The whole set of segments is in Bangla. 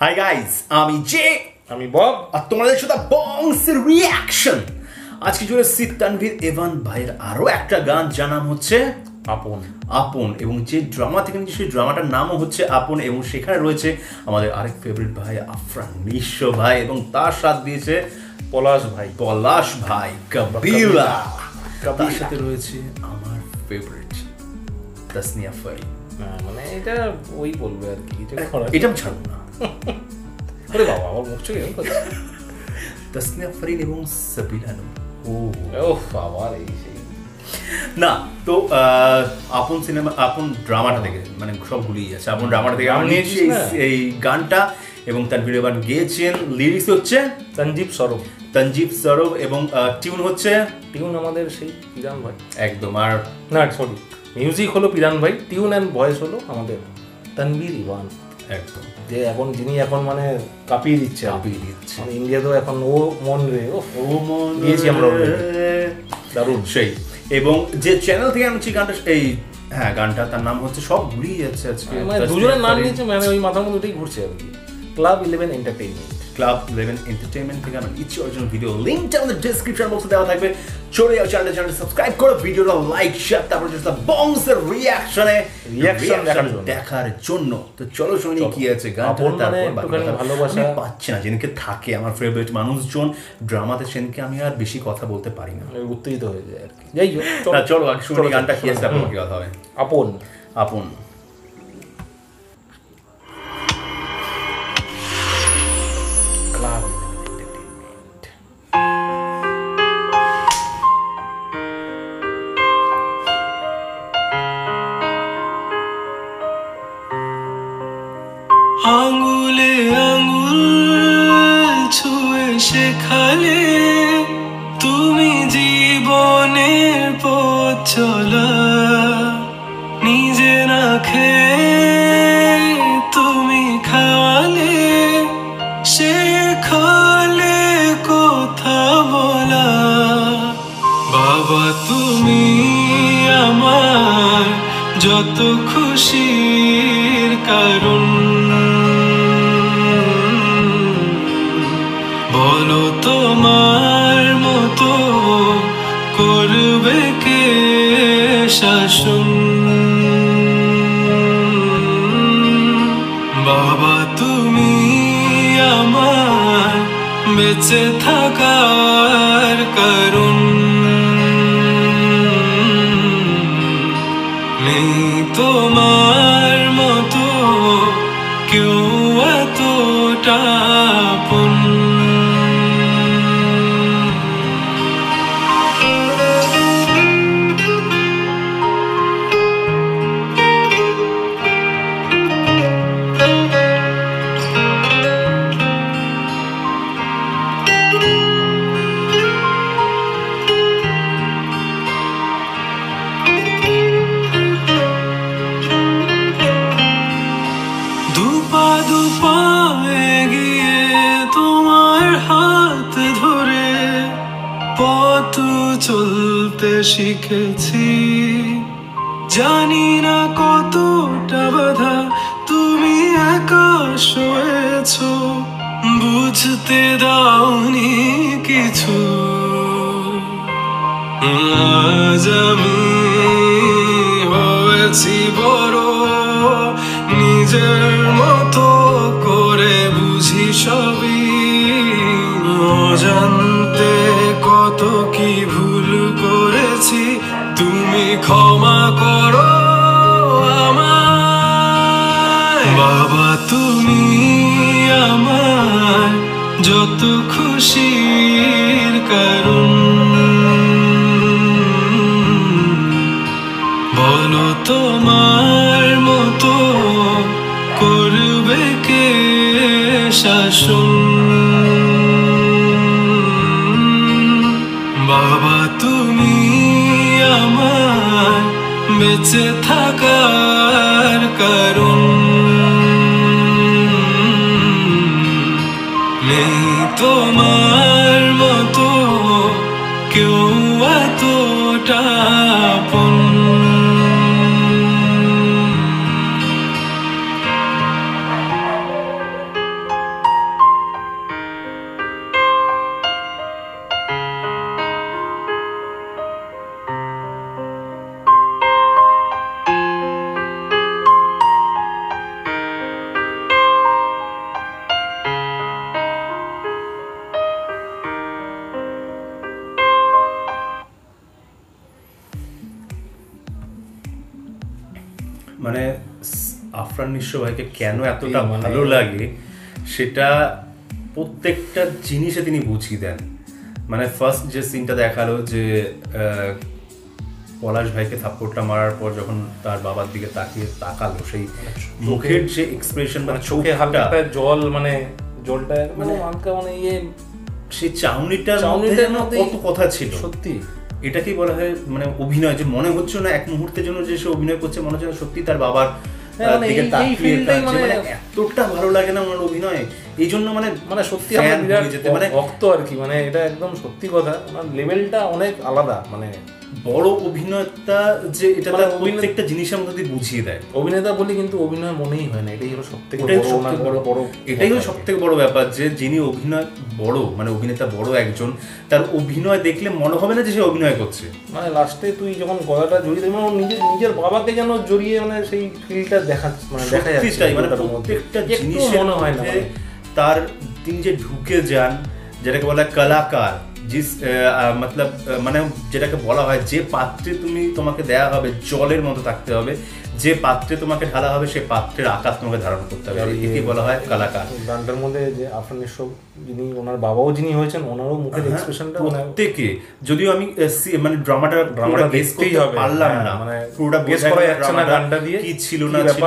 হাই গাইস, আমি জে, আমি বব, আর তোমাদের সাথে বংসের রিয়াকশন। আজকে চলে এসেছি তানভীর এভান ভাইয়ের আরো একটা গান, যার নাম হচ্ছে আপন। আপন, এবং যে ড্রামা থেকে নিচ্ছে সেই ড্রামাটার নামও হচ্ছে আপন, এবং সেখানে রয়েছে আমাদের আরেক ফেভারিট ভাই আফরান নিশো ভাই, এবং তার সাথ দিয়েছে পলাশ ভাই কবিলা। তার সাথে রয়েছে আমার ফেভারিট তাসনিয়া ফারিন। মানে এটা ওই বলবে আর কি, এটা আমি ছাড়বো না। আরে বাবা, আমার মুখ চোখে এরকম কথা। তাসনিয়া ফারিন এবং সাবিলা নূর। ও বাবা, এই সেই না তো আপন সিনেমা, আপন ড্রামাটা থেকে মানে সব গুলিয়ে যাচ্ছে। আপন ড্রামাটা থেকে আমি নিয়েছি এই গানটা, এবং তানভীর এভান গেয়েছেন। লিরিক্স হচ্ছে তঞ্জীব সরব, এবং টিউন হচ্ছে আমাদের সেই পিরান ভাই একদম। আর না সরি, মিউজিক হলো পিরান ভাই, টিউন অ্যান্ড ভয়েস হলো আমাদের তানভীর ইভান। একদম, যে যিনি এখন মানে কাঁপিয়ে দিচ্ছে মানে ইন্ডিয়াতেও এখন ও মন রে, ও মন দিয়েছি আমরা দারুণ সেই। এবং যে চ্যানেল থেকে আমি গানটা, এই গানটা তার নাম হচ্ছে, সব ভুলিয়ে যাচ্ছে আজকে, মানে দুজনের নাম নিয়েছে, মানে ওই মাথার মধ্যে ওটাই ঘুরছে আর কি। ক্লাব 11 এন্টারটেইনমেন্ট থেকে আমার ইচ্ছে অরিজিনাল ভিডিও লিংকটা আমাদের ডেসক্রিপশন বক্সে দেওয়া থাকবে। চলে যাও চ্যানেলটা সাবস্ক্রাইব করো, ভিডিওটা লাইক শেয়ার, তারপর যেটা বংসের রিয়াকশন দেখার জন্য। তো চলো শুনি কি আছে গানটা। তারপর ভালোবাসা পাচ্ছে না যেদিনকে থাকে আমার ফেভারিট মানুষজন ড্রামাতে, সেদিনকে আমি আর বেশি কথা বলতে পারি না, উত্তেজিত হয়ে যায় আর কি। যাই হোক, চলো আগে শুনি গানটা কি আছে, তারপর কি কথা হবে। আপন আঙুলে আঙুল ছুঁয়ে শেখালে তুমি জীবনের পথ চলা, নিজে না খেয়ে তুমি খাওয়ালে, শেখালে কথা বলা। বাবা তুমি আমার যত খুশির কারণ, বলো তোমার মতো করবে কে শাসন। বাবা তুমি আমার বেঁচে থাকার কারণ, নেই তোমার মতো কেউ এতটা আপন। দুপা এগিয়ে তোমার হাত ধরে পথ চলতে শিখেছি, জানি না কতটা বাধা তুমি একা সয়েছ, বুঝতে দাওনি কিছু। আজ আমি হয়েছি বড়, নিজের মতো করে বুঝি সবই, অজান্তে কত কি ভুল করেছি, তুমি ক্ষমা করো আমায়। বাবা তুমি আমার যত খুশির কারণ, বলো তোমার মতো করবে কে শাসন। বাবা তুমি আমার বেঁচে থাকার কারণ, নেই তোমার মতো কেউ এতটা আপন। মানে আফরান নিঃস্ব ভাইকে কেন এতটা ভালো লাগে সেটা প্রত্যেকটা জিনিসে তিনি বুঝিয়ে দেন। মানে ফার্স্ট যে সিনটা দেখালো যে পলাশ ভাইকে থাপ্পড়টা মারার পর যখন তার বাবার দিকে তাকালো, সেই মুখের যে এক্সপ্রেশন, মানে চোখে হালকা জল, মানে জলটা মানে ইয়ে, সেই চাউনিটার মধ্যে কত কথা ছিল সত্যি। এটাকেই বলা হয় মানে অভিনয়, যে মনে হচ্ছে না এক মুহূর্তের জন্য যে সে অভিনয় করছে, মনে হচ্ছে সত্যি তার বাবার দিকে তাকিয়ে মানে এতটা ভালো লাগে না ওনার অভিনয়। এই জন্য মানে সত্যি মানে ভক্ত আর কি, মানে এটা একদম সত্যি কথা, ওনার লেভেলটা অনেক আলাদা। মানে বড় অভিনেতা যে এটা তার প্রত্যেকটা জিনিসের মধ্যে বুঝিয়ে দেয়। অভিনেতা বলি কিন্তু অভিনয় মনেই হয় না, এটাই হলো সবথেকে বড় এটাই হলো সবথেকে বড় ব্যাপার, যে যিনি অভিনয় বড় মানে অভিনেতা বড় একজন, তার অভিনয় দেখলে মনে হবে না যে সে অভিনয় করছে। মানে লাস্টে তুই যখন গলাটা জড়িয়ে দেখ, মানে নিজের বাবাকে যেন জড়িয়ে, মানে সেই ফিলটা দেখা যাচ্ছে, মানে প্রত্যেকটা জিনিস মনে হয় না তার, তিনি যে ঢুকে যান, যেটাকে বলা হয় কলাকার, মতলব মানে যেটাকে বলা হয় যে পাত্রে তোমাকে দেয়া হবে জলের মতো থাকতে হবে, যে পাত্রে তোমাকে ঢালা হবে সে পাত্রের আকার তোমাকে ধারণ করতে হবে, একে বলা হয় কলাকার। গানটার মধ্যে যে আফরান নিঃস্ব যিনি, ওনার বাবাও যিনি হয়েছেন, ওনারও মুখের এক্সপ্রেশনটা প্রত্যেকে, যদিও আমি মানে ড্রামাটা দেখতেই হবে পারলাম না, মানে পুরোটা গেস করা যাচ্ছে না গানটা দিয়ে কি ছিল না ছিল।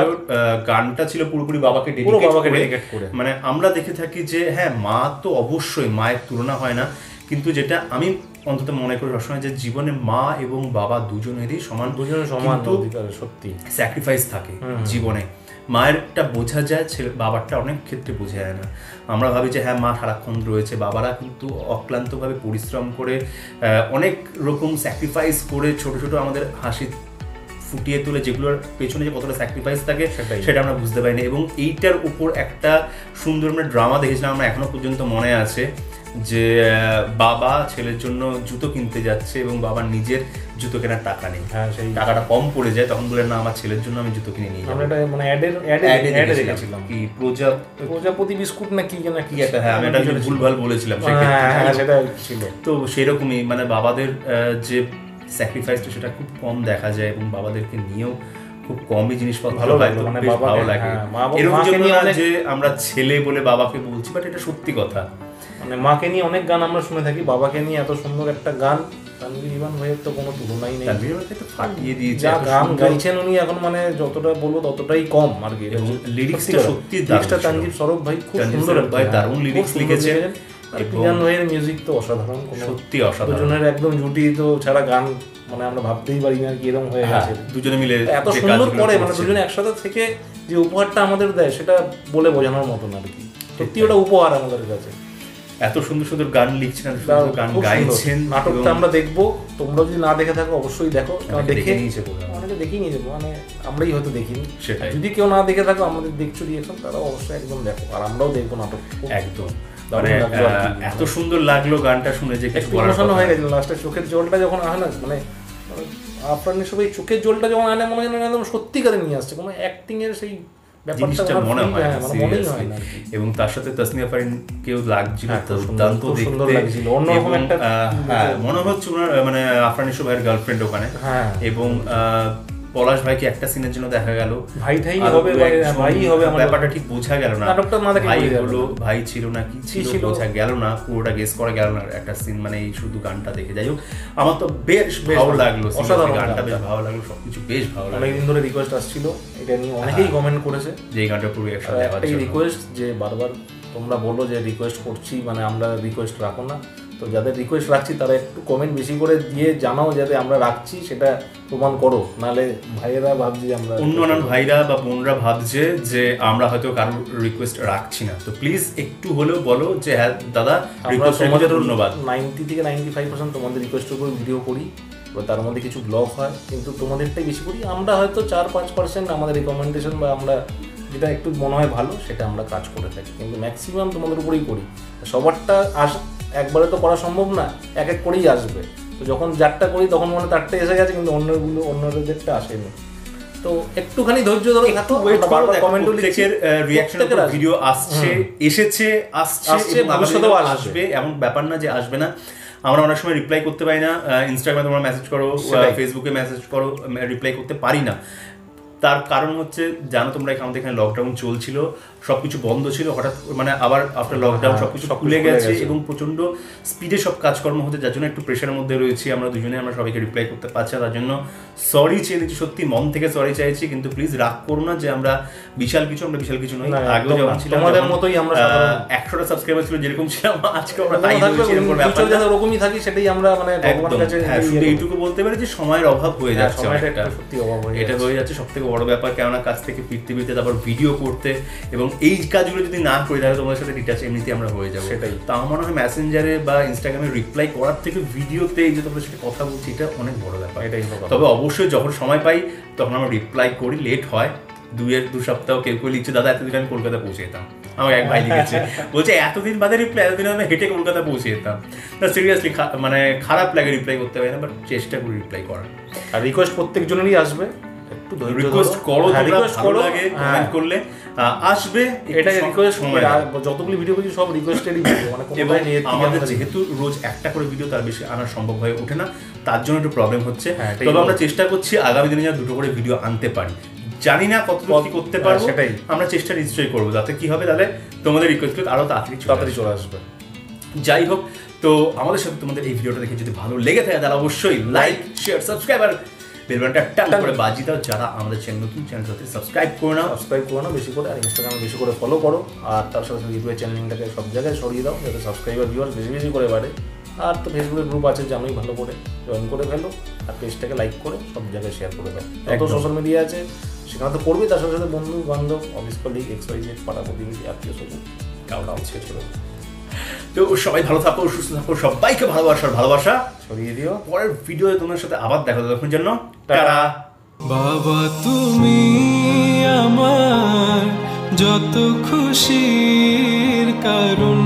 গানটা ছিল পুরোপুরি বাবাকে ডেডিকেট করে। মানে আমরা দেখে থাকি যে হ্যাঁ মা তো অবশ্যই, মায়ের তুলনা হয় না, কিন্তু যেটা আমি অন্তত মনে করি সবসময় যে জীবনে মা এবং বাবা দুজনেরই সমান সত্যি স্যাক্রিফাইস থাকে জীবনে। মায়েরটা বোঝা যায়, বাবারটা অনেক ক্ষেত্রে বোঝা যায় না। আমরা ভাবি যে হ্যাঁ মা সারাক্ষণ রয়েছে, বাবারা কিন্তু অক্লান্তভাবে পরিশ্রম করে অনেক রকম স্যাক্রিফাইস করে ছোট ছোট আমাদের হাসি ফুটিয়ে তুলে, যেগুলোর পেছনে যে কতটা স্যাক্রিফাইস থাকে সেটা আমরা বুঝতে পারি না। এবং এইটার উপর একটা সুন্দর আমরা ড্রামা দেখেছিলাম, আমরা এখনো পর্যন্ত মনে আছে, যে বাবা ছেলের জন্য জুতো কিনতে যাচ্ছে এবং বাবার নিজের জুতো কেনার টাকা নেই, সেই টাকাটা কম পড়ে যায়, তখন বলে না আমার ছেলের জন্য আমি জুতো কিনে নিয়ে যাবো। মানে অ্যাডে দেখেছিলাম কি প্রজাপতি বিস্কুট না কি না কি একটা, হ্যাঁ আমি এটা ভুলভাল বলেছিলাম, সেটা ছিল। তো সেরকমই মানে বাবাদের যে স্যাক্রিফাইসটা সেটা খুব কম দেখা যায়, এবং বাবাদেরকে নিয়েও খুব কমই জিনিসপত্র ভালো লাগে, মানে ভালো লাগে। এরকম যে আমরা ছেলে বলে বাবাকে বলছি, বাট এটা সত্যি কথা। মানে মাকে নিয়ে অনেক গান আমরা শুনে থাকি, বাবাকে নিয়ে এত সুন্দর একটা গান তানভীর ইরফান ভাইয়ের তো কোনো তুলনাই নেই। তানভীর ভাই তো ফাটিয়ে দিয়েছে, যা গান গাইছেন উনি এখন, মানে যতটা বলবো ততটাই কম আর কি। লিরিক্সটা সত্যি লিরিক্সটা তানভীর সরব ভাই খুব সুন্দর ভাই, দারুণ লিরিক্স লিখেছেন। ইরফান ভাইয়ের মিউজিক তো অসাধারণ, সত্যি অসাধারণ। দুজনের একদম জুটি তো ছাড়া গান মানে আমরা ভাবতেই পারি না কি এরকম হয়ে গেছে। দুজনে মিলে এত সুন্দর করে, মানে দুজনে একসাথে থেকে যে উপহারটা আমাদের দেয় সেটা বলে বোঝানোর মতো না আর কি। সত্যি ওটা উপহার আমাদের কাছে। এত সুন্দর সুন্দর গান লিখছেন, গান গাইছেন। নাটকটা আমরা দেখবো, তোমরা যদি না দেখে থাকো অবশ্যই দেখো, দেখে নিয়েছে, অনেকে দেখেই নিয়েছে, মানে আমরাই হয়তো দেখিনি। সেটাই, যদি কেউ না দেখে থাকো আমাদের দেখছো রিয়েকশন, তারা অবশ্যই একদম দেখো, আর আমরাও দেখবো নাটক একদম। মানে এত সুন্দর লাগলো গানটা শুনে যে একটু ইমোশন হয়ে গেছিল লাস্টে, চোখের জলটা যখন আহে না, মানে আপনার সবাই চোখের জলটা যখন আনে মনে হয় একদম সত্যিকারে নিয়ে আসছে, কোনো অ্যাক্টিং এর সেই জিনিসটা মনে হয় না। এবং তার সাথে তাসনিয়া ফারিন কেউ লাগছিল, দুর্দান্ত দেখতে, মনে হচ্ছে ওনার মানে আফরান নিঃস্ব ভাইয়ের গার্লফ্রেন্ড ওখানে। এবং পলাশ ভাইকে একটা সিনের জন্য দেখা গেল ভাই হবে, ভাই হবে, ব্যাপারটা ঠিক বোঝা গেল না, ভাই হলো ভাই ছিল না কি ছিল বোঝা গেল না, পুরোটা গেস করা গেল না একটা সিন, মানে এই শুধু গানটা দেখে। যাই হোক আমার তো বেশ ভালো লাগলো, গানটা বেশ ভালো লাগলো, সবকিছু বেশ ভালো লাগলো। অনেকদিন ধরে রিকোয়েস্ট আসছিল, এটা নিয়ে অনেকেই কমেন্ট করেছে যে এই গানটা পুরো একসাথে দেওয়ার জন্য। রিকোয়েস্ট যে বারবার তোমরা বলো যে রিকোয়েস্ট করছি, মানে আমরা রিকোয়েস্ট রাখো না, তো যাদের রিকোয়েস্ট রাখছি তারা একটু কমেন্ট বেশি করে দিয়ে জানাও যাতে আমরা রাখছি সেটা প্রমাণ করো, নাহলে ভাইয়েরা ভাবছি আমরা, অন্য ভাইরা বা বোনরা ভাবছে যে আমরা হয়তো কারোর রিকোয়েস্ট রাখছি না। তো প্লিজ একটু হলেও বলো যে হ্যাঁ দাদা রিকোয়েস্ট, তোমাদের ধন্যবাদ। 90 থেকে 95% তোমাদের রিকোয়েস্টের উপর ভিডিও করি, তার মধ্যে কিছু ব্লগ হয়, কিন্তু তোমাদেরটাই বেশি করি। আমরা হয়তো 4-5% আমাদের রিকমেন্ডেশন বা আমরা যেটা একটু মনে হয় ভালো সেটা আমরা কাজ করে থাকি, কিন্তু ম্যাক্সিমাম তোমাদের উপরেই করি। সবারটা একবারে তো করা সম্ভব না, এক এক করেই আসবে। তো যখন যারটা করি তখন মনে তারটা এসে গেছে, কিন্তু অন্যদেরটা আসেনি। তো একটুখানি ধৈর্য ধরে থাকো, বারবার কমেন্ট লিখে রিঅ্যাকশন ভিডিও আসছে, আসছে ভবিষ্যতেও আসবে, এমন ব্যাপার না যে আসবে না। আমরা অনেক সময় রিপ্লাই করতে পারি না, ইনস্টাগ্রামে তোমরা মেসেজ করো, ফেসবুকে মেসেজ করো, রিপ্লাই করতে পারি না, তার কারণ হচ্ছে জানো তোমরা আমাদের এখানে লকডাউন চলছিল, সবকিছু বন্ধ ছিল, হঠাৎ মানে আবার আফটার লকডাউন সবকিছু খুলে গেছে এবং প্রচন্ড স্পিডে সব কাজকর্ম হতে, যার জন্য একটু প্রেশারের মধ্যে রয়েছি আমরা দুজনে, আমরা সবাইকে রিপ্লাই করতে পারছি না, তার জন্য সরি চেয়ে দিচ্ছি, সত্যি মন থেকে সরি চাইছি, কিন্তু প্লিজ রাগ করো না যে আমরা বিশাল কিছু নই। আগেও যেমন ছিলাম তোমাদের মতোই আমরা 100টা সাবস্ক্রাইবার ছিল যেরকম ছিলাম, আজকে আমরা তাই ওরকমই থাকি, সেটাই আমরা মানে ভগবানের কাছে এইটুকু বলতে পারি যে সময়ের অভাব হয়ে যাচ্ছে, সত্যি অভাব এটা হয়ে যাচ্ছে সব থেকে বড় ব্যাপার, কেননা কাজ থেকে ফিরতে তারপর ভিডিও করতে, এবং এই কাজগুলো যদি না করি তাহলে তোমাদের সাথে ডিটাচ এমনিতে আমরা হয়ে যাবো। সেটাই, তা আমার মনে হয় মেসেঞ্জারে বা ইনস্টাগ্রামে রিপ্লাই করার থেকে ভিডিওতে এই যে তোমাদের সাথে কথা বলছি এটা অনেক বড় ব্যাপার। এটাই, তবে অবশ্যই যখন সময় পাই তখন আমরা রিপ্লাই করি, লেট হয় 2 সপ্তাহ, কেউ লিখছে দাদা এতদিন আমি কলকাতা পৌঁছে যেতাম, আমার এক ভাই লিখেছে বলছে এতদিন বাদে রিপ্লাই, এতদিন আমি হেঁটে কলকাতা পৌঁছে যেতাম। না সিরিয়াসলি মানে খারাপ লাগে রিপ্লাই করতে পারি না, বাট চেষ্টা করি রিপ্লাই করার। আর রিকোয়েস্ট প্রত্যেকজনেরই আসবে, একটু রিকোয়েস্ট করো, রিকোয়েস্ট করো, কমেন্ট করলে আসবে, এটা রিকোয়েস্ট সময় যতগুলো ভিডিও করছি সব রিকোয়েস্টেরই ভিডিও, মানে আমাদের যেহেতু রোজ একটা করে ভিডিও তার বেশি আনা সম্ভব হয়ে ওঠে না, তার জন্য একটু প্রবলেম হচ্ছে। তবে আমরা চেষ্টা করছি আগামী দিনে যেন 2টো করে ভিডিও আনতে পারি, জানি না কতটুকু কি করতে পারবো, সেটাই আমরা চেষ্টা নিশ্চয়ই করবো, যাতে কি হবে তাহলে তোমাদের রিকোয়েস্ট আরো তাড়াতাড়ি চলে আসবে। যাই হোক, তো আমাদের সাথে তোমাদের এই ভিডিওটা দেখে যদি ভালো লেগে থাকে তাহলে অবশ্যই লাইক, শেয়ার, সাবস্ক্রাইব আর বেল বাটনটা টান করে বাজিয়ে দাও। যারা আমাদের নতুন চ্যানেল সাথে সাবস্ক্রাইব করে নাও বেশি করে, আর ইনস্টাগ্রামে বেশি করে ফলো করো, আর তার সাথে ইউটিউবের চ্যানেলটাকে সব জায়গায় সরিয়ে দাও যাতে সাবস্ক্রাইবার ভিউয়ার্স বেশি করে বাড়ে। আর তো ফেসবুকের গ্রুপ আছে জানোই, ভালো করে জয়েন করে ফেলো, আর পেজটাকে লাইক করে সব জায়গায় শেয়ার করে দাও। যত সোশ্যাল মিডিয়া আছে সেখানে তো করবে, তার সাথে সাথে বন্ধু বান্ধব, অফিস কলিগ, XYZ, পাড়া প্রতিবেশী, আত্মীয় স্বজন কাউকে ছেড়ে দাও। তো সবাই ভালো থাকো, সুস্থ থাকো, সবাইকে ভালোবাসা ছড়িয়ে দিও। পরের ভিডিওতে তোমার সাথে আবার দেখা হবে, তখন জন্য টাটা। বাবা তুমি আমার যত খুশির কারণ।